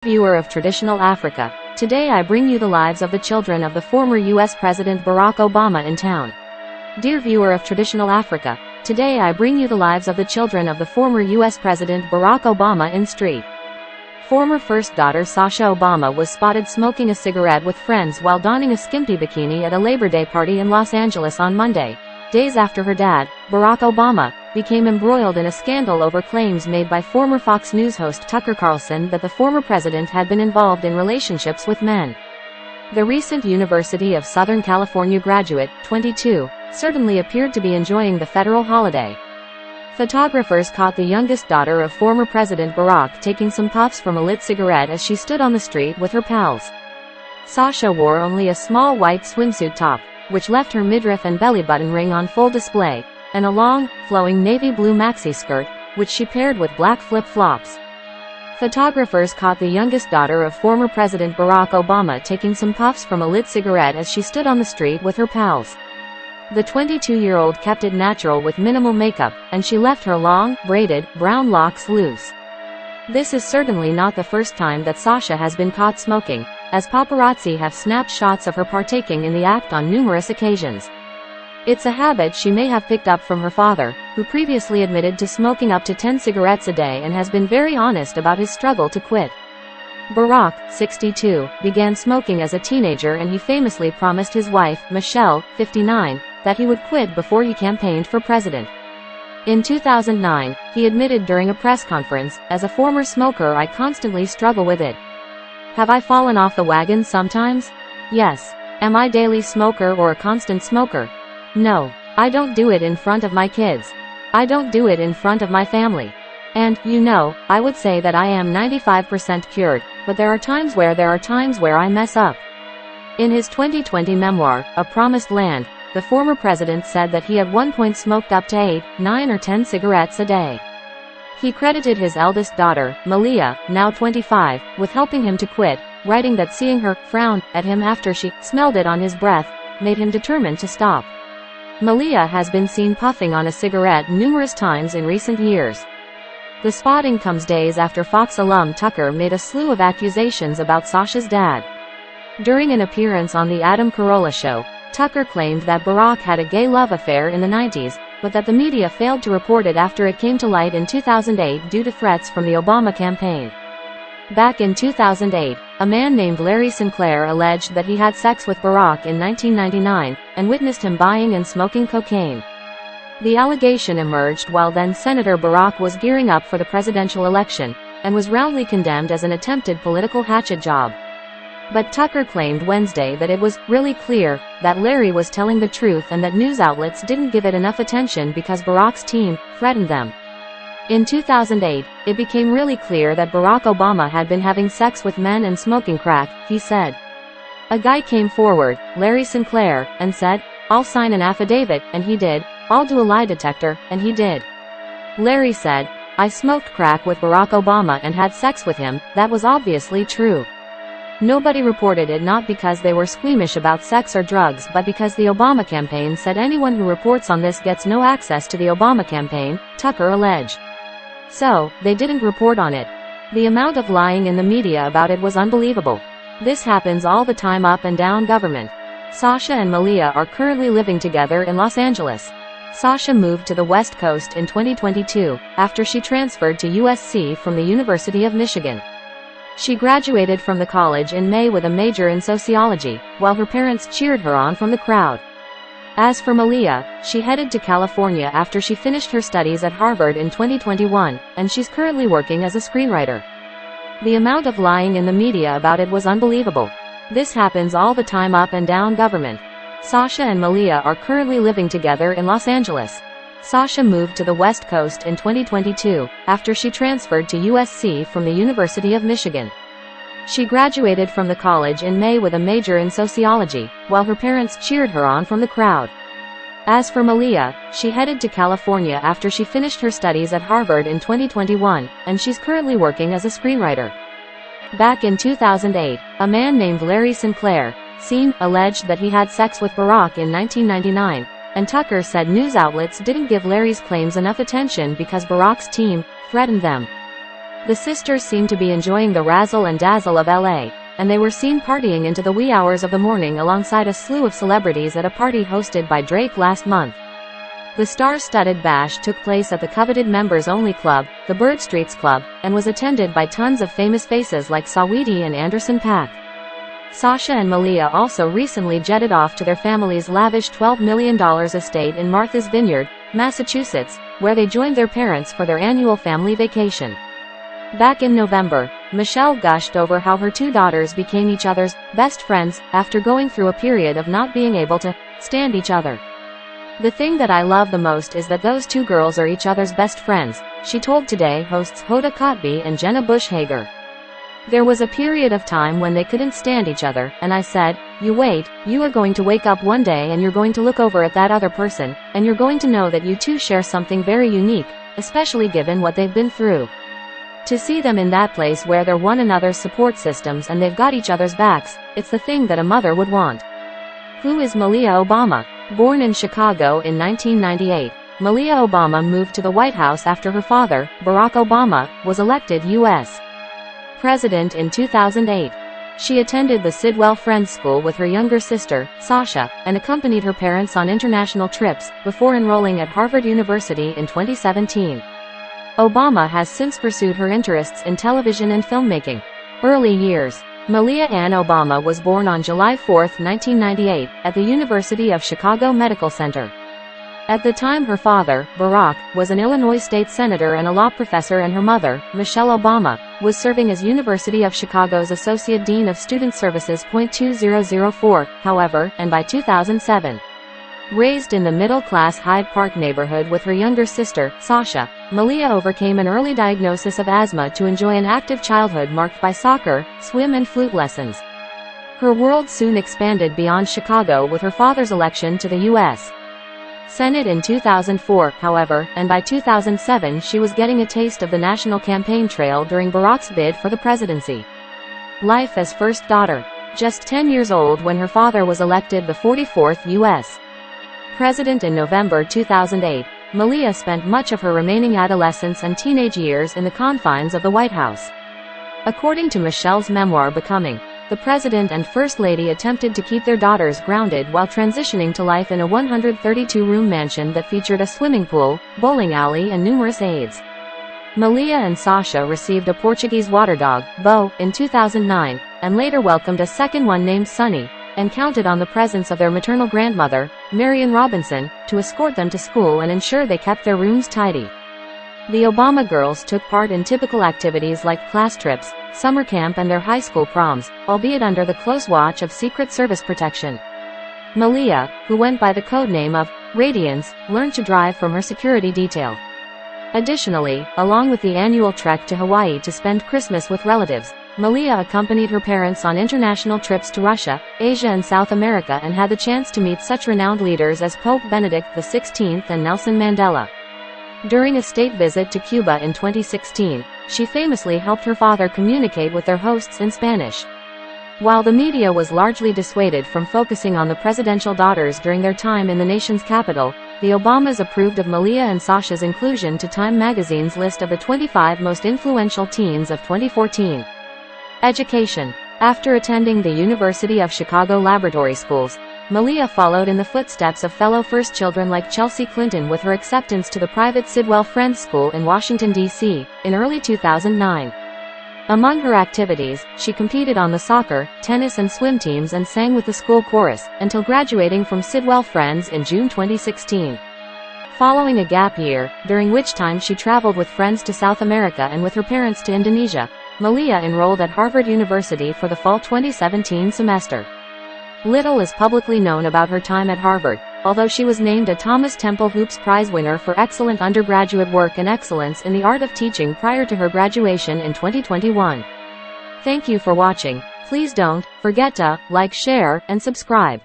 Viewer of Traditional Africa, today I bring you the lives of the children of the former U.S. President Barack Obama in town. Dear viewer of Traditional Africa, today I bring you the lives of the children of the former U.S. President Barack Obama in street. Former first daughter Sasha Obama was spotted smoking a cigarette with friends while donning a skimpy bikini at a Labor Day party in Los Angeles on Monday, days after her dad, Barack Obama, became embroiled in a scandal over claims made by former Fox News host Tucker Carlson that the former president had been involved in relationships with men. The recent University of Southern California graduate, 22, certainly appeared to be enjoying the federal holiday. Photographers caught the youngest daughter of former President Barack taking some puffs from a lit cigarette as she stood on the street with her pals. Sasha wore only a small white swimsuit top, which left her midriff and belly button ring on full display, and a long, flowing navy blue maxi skirt, which she paired with black flip-flops. Photographers caught the youngest daughter of former President Barack Obama taking some puffs from a lit cigarette as she stood on the street with her pals. The 22-year-old kept it natural with minimal makeup, and she left her long, braided, brown locks loose. This is certainly not the first time that Sasha has been caught smoking, as paparazzi have snapped shots of her partaking in the act on numerous occasions. It's a habit she may have picked up from her father, who previously admitted to smoking up to 10 cigarettes a day and has been very honest about his struggle to quit. Barack, 62, began smoking as a teenager, and he famously promised his wife, Michelle, 59, that he would quit before he campaigned for president. In 2009, he admitted during a press conference, "As a former smoker, I constantly struggle with it. Have I fallen off the wagon sometimes? Yes. Am I a daily smoker or a constant smoker? No. I don't do it in front of my kids. I don't do it in front of my family. And, I would say that I am 95% cured, but there are times where I mess up." In his 2020 memoir, A Promised Land, the former president said that he at one point smoked up to 8, 9 or 10 cigarettes a day. He credited his eldest daughter, Malia, now 25, with helping him to quit, writing that seeing her frown at him after she smelled it on his breath made him determined to stop. Malia has been seen puffing on a cigarette numerous times in recent years. The spotting comes days after Fox alum Tucker made a slew of accusations about Sasha's dad. During an appearance on the Adam Carolla show, Tucker claimed that Barack had a gay love affair in the 90s, but that the media failed to report it after it came to light in 2008 due to threats from the Obama campaign. Back in 2008, a man named Larry Sinclair alleged that he had sex with Barack in 1999, and witnessed him buying and smoking cocaine. The allegation emerged while then-Senator Barack was gearing up for the presidential election, and was roundly condemned as an attempted political hatchet job. But Tucker claimed Wednesday that it was really clear that Larry was telling the truth and that news outlets didn't give it enough attention because Barack's team threatened them. In 2008, it became really clear that Barack Obama had been having sex with men and smoking crack, he said. A guy came forward, Larry Sinclair, and said, "I'll sign an affidavit," and he did. "I'll do a lie detector," and he did. Larry said, "I smoked crack with Barack Obama and had sex with him." That was obviously true. Nobody reported it, not because they were squeamish about sex or drugs, but because the Obama campaign said anyone who reports on this gets no access to the Obama campaign, Tucker alleged. So, they didn't report on it. The amount of lying in the media about it was unbelievable. This happens all the time up and down government. Sasha and Malia are currently living together in Los Angeles. Sasha moved to the West Coast in 2022, after she transferred to USC from the University of Michigan. She graduated from the college in May with a major in sociology, while her parents cheered her on from the crowd. As for Malia, she headed to California after she finished her studies at Harvard in 2021, and she's currently working as a screenwriter. The amount of lying in the media about it was unbelievable. This happens all the time up and down government. Sasha and Malia are currently living together in Los Angeles. Sasha moved to the West Coast in 2022, after she transferred to USC from the University of Michigan. She graduated from the college in May with a major in sociology, while her parents cheered her on from the crowd. As for Malia, she headed to California after she finished her studies at Harvard in 2021, and she's currently working as a screenwriter. Back in 2008, a man named Larry Sinclair, alleged that he had sex with Barack in 1999, and Tucker said news outlets didn't give Larry's claims enough attention because Barack's team threatened them. The sisters seemed to be enjoying the razzle and dazzle of LA, and they were seen partying into the wee hours of the morning alongside a slew of celebrities at a party hosted by Drake last month. The star-studded bash took place at the coveted members-only club, the Bird Streets Club, and was attended by tons of famous faces like Saweetie and Anderson .Paak. Sasha and Malia also recently jetted off to their family's lavish $12 million estate in Martha's Vineyard, Massachusetts, where they joined their parents for their annual family vacation. Back in November, Michelle gushed over how her two daughters became each other's best friends after going through a period of not being able to stand each other. "The thing that I love the most is that those two girls are each other's best friends," she told Today hosts Hoda Kotb and Jenna Bush Hager. "There was a period of time when they couldn't stand each other, and I said, you wait, you are going to wake up one day and you're going to look over at that other person, and you're going to know that you two share something very unique, especially given what they've been through. To see them in that place where they're one another's support systems and they've got each other's backs, it's the thing that a mother would want." Who is Malia Obama? Born in Chicago in 1998, Malia Obama moved to the White House after her father, Barack Obama, was elected U.S. president in 2008. She attended the Sidwell Friends School with her younger sister, Sasha, and accompanied her parents on international trips, before enrolling at Harvard University in 2017. Obama has since pursued her interests in television and filmmaking. Early years. Malia Ann Obama was born on July 4, 1998, at the University of Chicago Medical Center. At the time, her father, Barack, was an Illinois state senator and a law professor, and her mother, Michelle Obama, was serving as University of Chicago's Associate Dean of Student Services. 2004, however, and by 2007. Raised in the middle-class Hyde Park neighborhood with her younger sister, Sasha, Malia overcame an early diagnosis of asthma to enjoy an active childhood marked by soccer, swim and flute lessons. Her world soon expanded beyond Chicago with her father's election to the U.S. Senate in 2004, however, and by 2007 she was getting a taste of the national campaign trail during Barack's bid for the presidency. Life as first daughter. Just 10 years old when her father was elected the 44th U.S. president in November 2008, Malia spent much of her remaining adolescence and teenage years in the confines of the White House. According to Michelle's memoir Becoming, the president and first lady attempted to keep their daughters grounded while transitioning to life in a 132-room mansion that featured a swimming pool, bowling alley and numerous aides. Malia and Sasha received a Portuguese water dog, Bo, in 2009, and later welcomed a second one named Sunny, and counted on the presence of their maternal grandmother, Marion Robinson, to escort them to school and ensure they kept their rooms tidy. The Obama girls took part in typical activities like class trips, summer camp and their high school proms, albeit under the close watch of Secret Service protection. Malia, who went by the codename of Radiance, learned to drive from her security detail. Additionally, along with the annual trek to Hawaii to spend Christmas with relatives, Malia accompanied her parents on international trips to Russia, Asia and South America, and had the chance to meet such renowned leaders as Pope Benedict XVI and Nelson Mandela. During a state visit to Cuba in 2016, she famously helped her father communicate with their hosts in Spanish. While the media was largely dissuaded from focusing on the presidential daughters during their time in the nation's capital, the Obamas approved of Malia and Sasha's inclusion to Time magazine's list of the 25 most influential teens of 2014. Education. After attending the University of Chicago laboratory schools, Malia followed in the footsteps of fellow first children like Chelsea Clinton with her acceptance to the private Sidwell Friends School in Washington, D.C., in early 2009. Among her activities, she competed on the soccer, tennis and swim teams and sang with the school chorus, until graduating from Sidwell Friends in June 2016. Following a gap year, during which time she traveled with friends to South America and with her parents to Indonesia, Malia enrolled at Harvard University for the fall 2017 semester. Little is publicly known about her time at Harvard, although she was named a Thomas Temple Hoops Prize winner for excellent undergraduate work and excellence in the art of teaching prior to her graduation in 2021. Thank you for watching. Please don't forget to like, share, and subscribe.